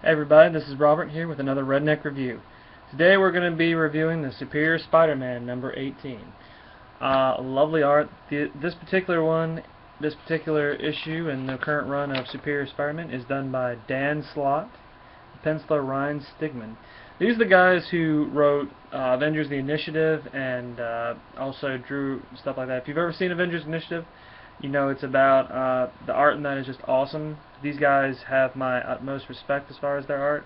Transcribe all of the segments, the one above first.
Hey everybody, this is Robert here with another Redneck review. Today we're going to be reviewing the Superior Spider-Man number 18. Lovely art. This particular issue in the current run of Superior Spider-Man is done by Dan Slott, penciler Ryan Stigman. These are the guys who wrote Avengers the Initiative and also drew stuff like that. If you've ever seen Avengers Initiative, you know it's about the art in that is just awesome. These guys have my utmost respect as far as their art.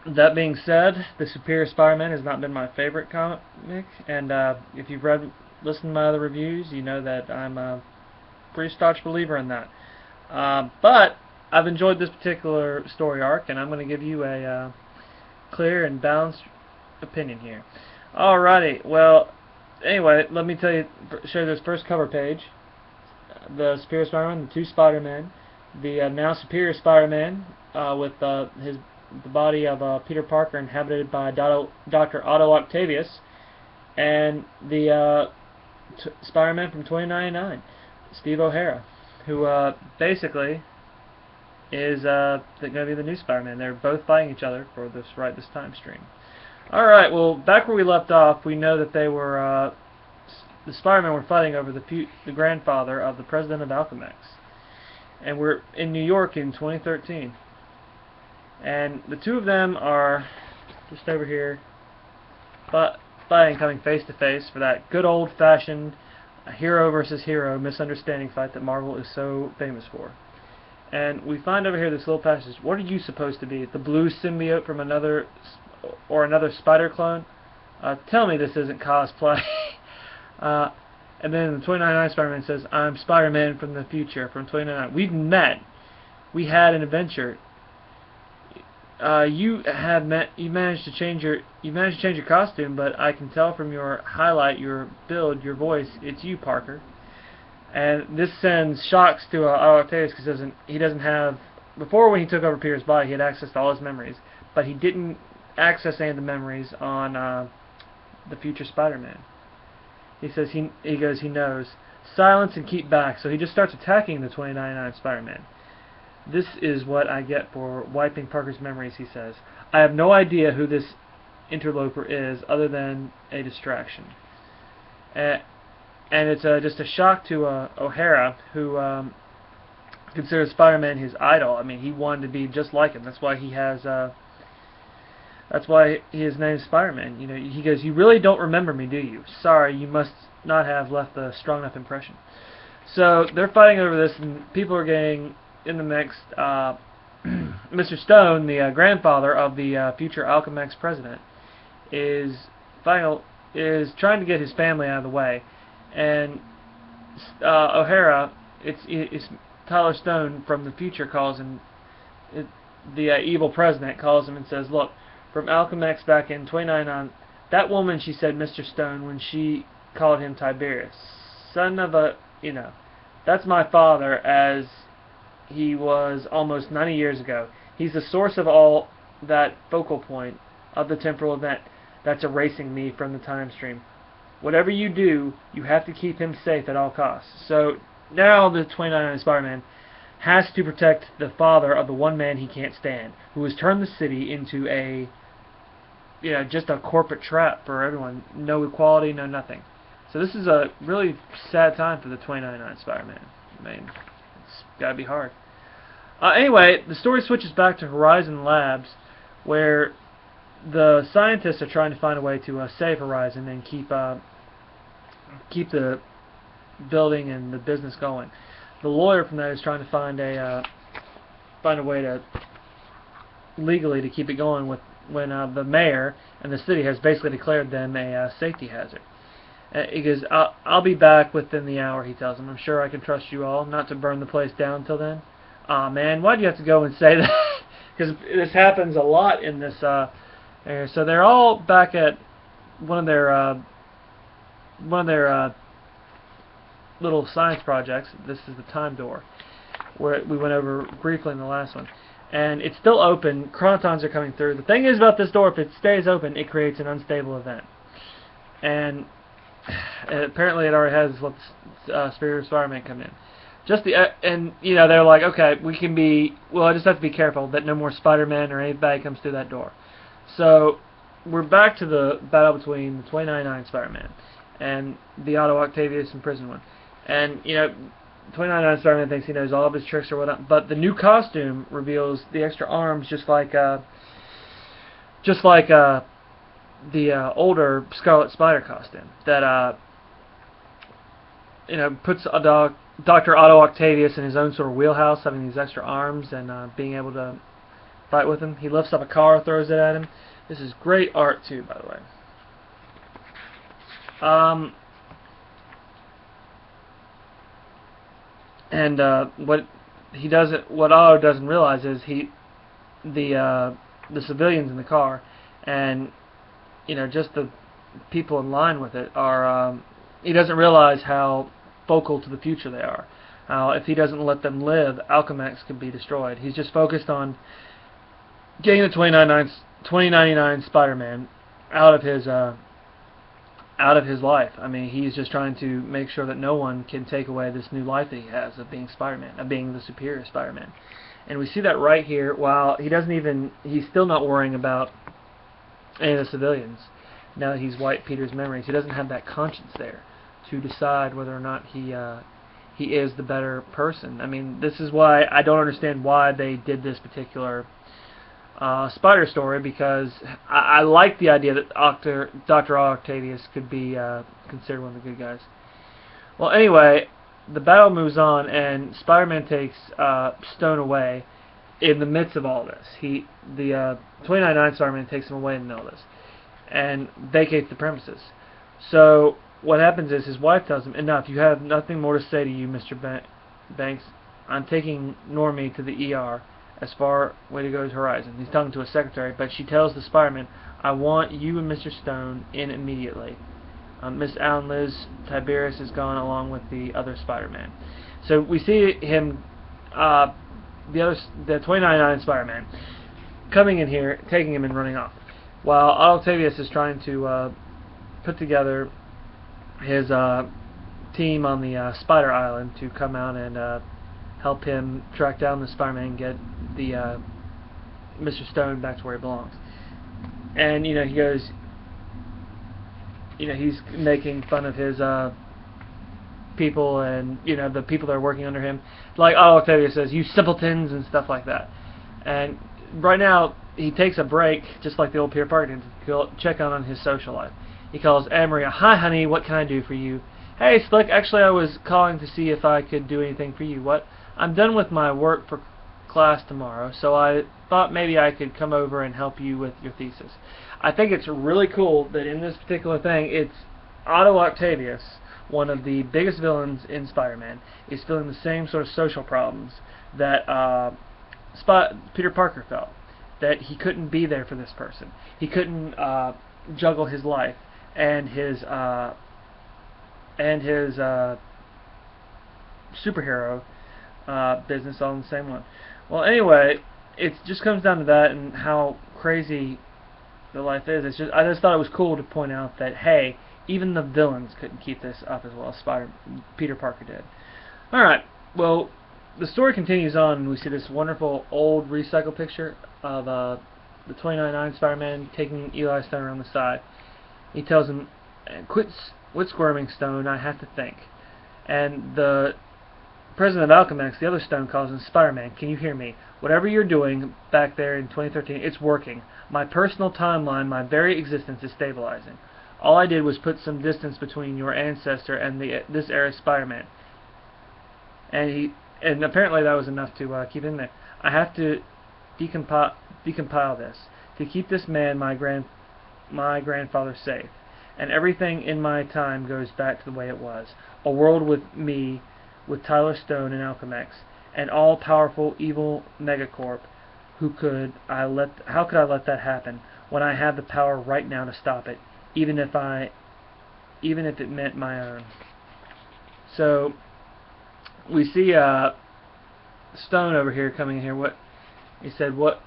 That being said, the Superior Spider-Man has not been my favorite comic, and if you've listened to my other reviews, you know that I'm a pretty staunch believer in that. But I've enjoyed this particular story arc, and I'm going to give you a clear and balanced opinion here. Alrighty, well, anyway, let me show you this first cover page. The Superior Spider-Man, the two Spider-Men, the now Superior Spider-Man with the body of Peter Parker inhabited by Dr. Otto Octavius, and the Spider-Man from 2099, Steve O'Hara, who basically is going to be the new Spider-Man. They're both fighting each other for this time stream. Alright, well, back where we left off, we know that they were the Spider-Men were fighting over the grandfather of the president of Alchemax. And we're in New York in 2013. And the two of them are just over here fighting, coming face to face for that good old-fashioned hero versus hero misunderstanding fight that Marvel is so famous for. And we find over here this little passage. What are you supposed to be? The blue symbiote from another spider clone? Tell me this isn't cosplay. And then the 2099 Spider-Man says, I'm Spider-Man from the future, from 2099. We've met. We had an adventure. You managed to change your costume, but I can tell from your highlight, your build, your voice, it's you, Parker. And this sends shocks to Octavius because he doesn't have. Before, when he took over Peter's body, he had access to all his memories, but he didn't access any of the memories on the future Spider-Man. He says he knows. Silence and keep back. So he just starts attacking the 2099 Spider-Man. This is what I get for wiping Parker's memories, he says. I have no idea who this interloper is other than a distraction. And it's just a shock to O'Hara, who considers Spider-Man his idol. I mean, he wanted to be just like him. That's why he has. That's why his name is Spider-Man. You know, he goes, "You really don't remember me, do you? Sorry, you must not have left a strong enough impression." So they're fighting over this, and people are getting in the mix. Mr. Stone, the grandfather of the future Alchemax president, is trying to get his family out of the way, and O'Hara, it's Tyler Stone from the future calls him. The evil president calls him and says, "Look, from Alchemax back in 2099, that woman," she said, "Mr. Stone," when she called him Tiberius, son of a, that's my father, as he was almost 90 years ago. He's the source of all that focal point of the temporal event that's erasing me from the time stream. Whatever you do, you have to keep him safe at all costs." So now the 2099 Spider-Man has to protect the father of the one man he can't stand, who has turned the city into just a corporate trap for everyone. No equality, no nothing. So this is a really sad time for the 2099 Spider-Man. I mean, it's gotta be hard. Anyway, the story switches back to Horizon Labs, where the scientists are trying to find a way to save Horizon and keep the building and the business going. The lawyer from that is trying to find a way to legally to keep it going when the mayor and the city has basically declared them a safety hazard. He goes, I'll be back within the hour, he tells them. I'm sure I can trust you all not to burn the place down till then. Aw, man, why do you have to go and say that? Because this happens a lot in this area. So they're all back at one of their little science projects. This is the time door, where we went over briefly in the last one. And it's still open. Chronotons are coming through. The thing is about this door, if it stays open, it creates an unstable event. And apparently it already has let Superior Spider-Man come in. Just the and you know they're like, okay, we can be. Well, I just have to be careful that no more Spider-Man or anybody comes through that door. So we're back to the battle between the 2099 Spider-Man and the Otto Octavius imprisoned one. And you know, 2099 Spider-Man thinks he knows all of his tricks or whatnot, but the new costume reveals the extra arms, just like the older Scarlet Spider costume that you know, puts Dr. Otto Octavius in his own sort of wheelhouse, having these extra arms and being able to fight with him. He lifts up a car, throws it at him. This is great art too, by the way. And what Otto doesn't realize is the civilians in the car, and you know, just the people in line with it are. He doesn't realize how focal to the future they are. How if he doesn't let them live, Alchemax could be destroyed. He's just focused on getting the 2099 Spider-Man out of his life. I mean, he's just trying to make sure that no one can take away this new life that he has of being Spider-Man, of being the superior Spider-Man. And we see that right here. While he's still not worrying about any of the civilians. Now that he's wiped Peter's memories, he doesn't have that conscience there to decide whether or not he is the better person. I mean, this is why I don't understand why they did this particular Spider story, because I like the idea that Dr. Octavius could be considered one of the good guys. Well, anyway, the battle moves on, and Spider-Man takes Stone away in the midst of all this. The 2099 Spider-Man takes him away in the middle of this and vacates the premises. So what happens is his wife tells him, "Enough, you have nothing more to say to you, Mr. Banks. I'm taking Normie to the ER as far away to go as Horizon." He's talking to his secretary, but she tells the Spider-Man, "I want you and Mr. Stone in immediately. Miss Allen Liz Tiberius is gone along with the other Spider-Man." So we see him, the 2099 Spider-Man, coming in here, taking him and running off, while Octavius is trying to put together his team on the Spider Island to come out and help him track down the Spider-Man and get the Mr. Stone back to where he belongs. And you know, he goes, you know, he's making fun of his people, and you know, the people that are working under him. Like Octavius says, "You simpletons," and stuff like that. And right now he takes a break, just like the old Peter Parker did, to check on his social life. He calls Anne-Marie, "Hi honey, what can I do for you?" "Hey Slick, actually I was calling to see if I could do anything for you." "What?" "I'm done with my work for class tomorrow, so I thought maybe I could come over and help you with your thesis." I think it's really cool that in this particular thing, it's Otto Octavius, one of the biggest villains in Spider-Man, is feeling the same sort of social problems that Peter Parker felt. That he couldn't be there for this person. He couldn't juggle his life and his superhero business all in the same one. Well, anyway, it just comes down to that and how crazy the life is. I just thought it was cool to point out that, hey, even the villains couldn't keep this up as well as Peter Parker did. Alright, well, the story continues on, and we see this wonderful old recycle picture of the 2099 Spider-Man taking Eli Stone around the side. He tells him, quit squirming, Stone, I have to think." And the president of Alchemax, the other Stone, calls him, "Spider-Man, can you hear me? Whatever you're doing back there in 2013, it's working. My personal timeline, my very existence is stabilizing. All I did was put some distance between your ancestor and this era's Spider-Man." And apparently that was enough to keep him there. "I have to decompile this, to keep this man, my grandfather, safe. And everything in my time goes back to the way it was. A world with me, with Tyler Stone and Alchemax, an all-powerful evil megacorp. How could I let that happen when I have the power right now to stop it, even if it meant my own?" So we see Stone over here coming in here. What he said? What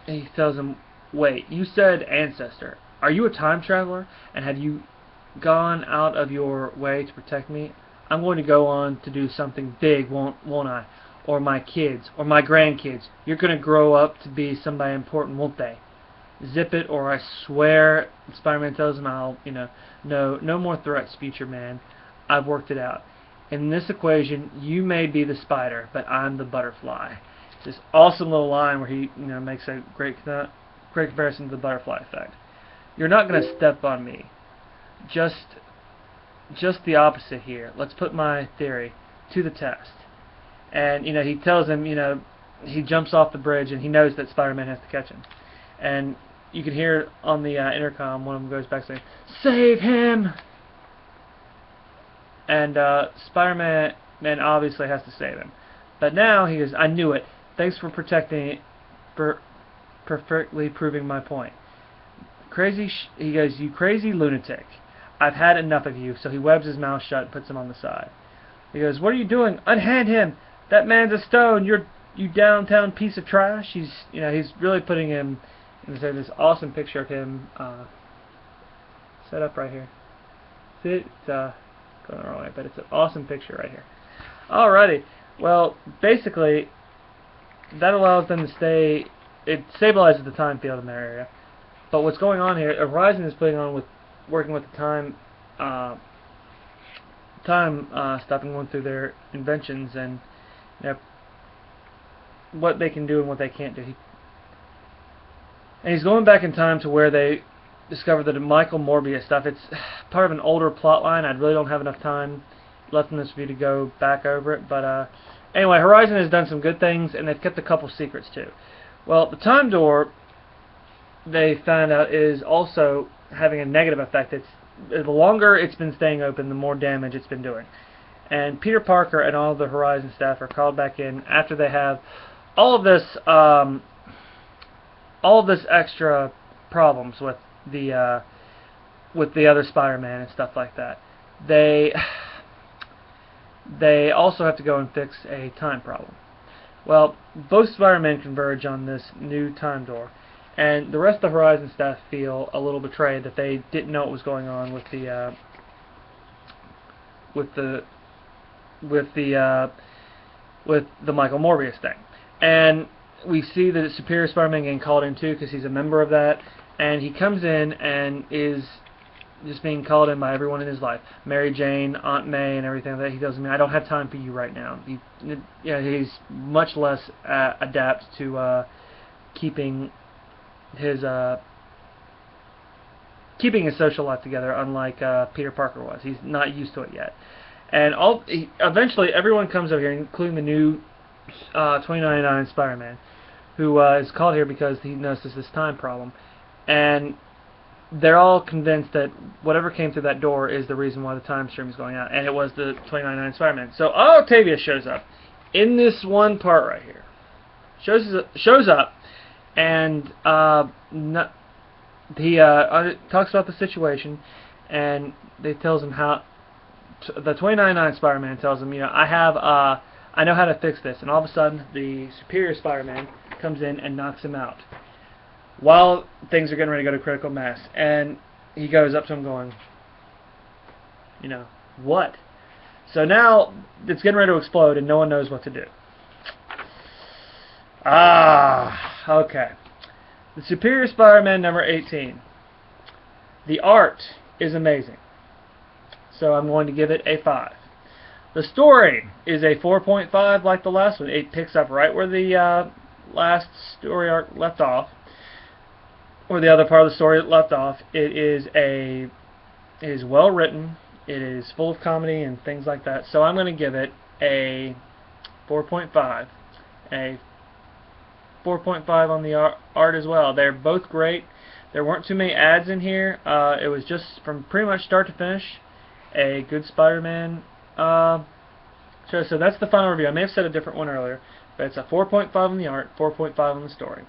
he tells him? "Wait, you said ancestor. Are you a time traveler? And have you gone out of your way to protect me? I'm going to go on to do something big, won't I? Or my kids, or my grandkids. You're going to grow up to be somebody important, won't they? Zip it, or I swear, Spider-Man tells him, no more threats, future man. I've worked it out. In this equation, you may be the spider, but I'm the butterfly. It's this awesome little line where he, makes a great comparison to the butterfly effect. You're not going to step on me. Just the opposite here. Let's put my theory to the test. And he tells him, he jumps off the bridge and he knows that Spider-Man has to catch him. And you can hear on the intercom one of them goes back saying, "Save him!" And Spider-Man obviously has to save him. But now he goes, "I knew it. Thanks for protecting, perfectly proving my point." He goes, "You crazy lunatic. I've had enough of you." So he webs his mouth shut and puts him on the side. He goes, "What are you doing? Unhand him! That man's a stone. You downtown piece of trash." He's really putting him. And there's this awesome picture of him set up right here. See it? It's going the wrong way, but it's an awesome picture right here. Alrighty. Well, basically, that allows them to stay. It stabilizes the time field in their area. But what's going on here? Horizon is working with the time stuff and going through their inventions and what they can do and what they can't do. And he's going back in time to where they discovered the Michael Morbius stuff. It's part of an older plot line. I really don't have enough time left in this video to go back over it. But anyway, Horizon has done some good things, and they've kept a couple secrets too. Well, the time door, they found out, is also having a negative effect. The longer it's been staying open, the more damage it's been doing. And Peter Parker and all of the Horizon staff are called back in after they have all of this extra problems with the other Spider-Man and stuff like that. They also have to go and fix a time problem. Well, both Spider-Men converge on this new time door, and the rest of the Horizon staff feel a little betrayed that they didn't know what was going on with the Michael Morbius thing. And we see that Superior Spider-Man getting called in too because he's a member of that, and he comes in and is just being called in by everyone in his life. Mary Jane, Aunt May, and everything like that. He tells me, "I don't have time for you right now." He's much less adept to keeping his social life together, unlike Peter Parker was. He's not used to it yet. And eventually everyone comes over here, including the new 2099 Spider-Man, who is called here because he notices this time problem. And they're all convinced that whatever came through that door is the reason why the time stream is going out, and it was the 2099 Spider-Man. So Octavius shows up in this one part right here. Shows up, and he talks about the situation, and they tells him how. The 2099 Spider-Man tells him, I know how to fix this, and all of a sudden the Superior Spider-Man comes in and knocks him out while things are getting ready to go to critical mass. And he goes up to him going, what? So now it's getting ready to explode and no one knows what to do. Okay. The Superior Spider-Man number 18. The art is amazing, so I'm going to give it a 5. The story is a 4.5 like the last one. It picks up right where the last story arc left off, or the other part of the story left off. It is well written. It is full of comedy and things like that. So I'm going to give it a 4.5. A 4.5 on the art as well. They're both great. There weren't too many ads in here. It was just from pretty much start to finish a good Spider-Man show. So that's the final review. I may have said a different one earlier, but it's a 4.5 on the art, 4.5 on the story.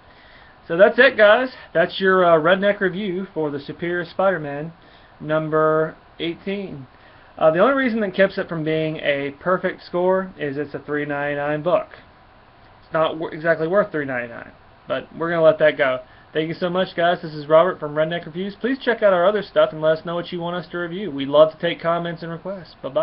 So that's it, guys. That's your Redneck review for the Superior Spider-Man number 18. The only reason that keeps it from being a perfect score is it's a $3.99 book. It's not exactly worth $3.99, but we're going to let that go. Thank you so much, guys. This is Robert from Redneck Reviews. Please check out our other stuff and let us know what you want us to review. We love to take comments and requests. Bye-bye.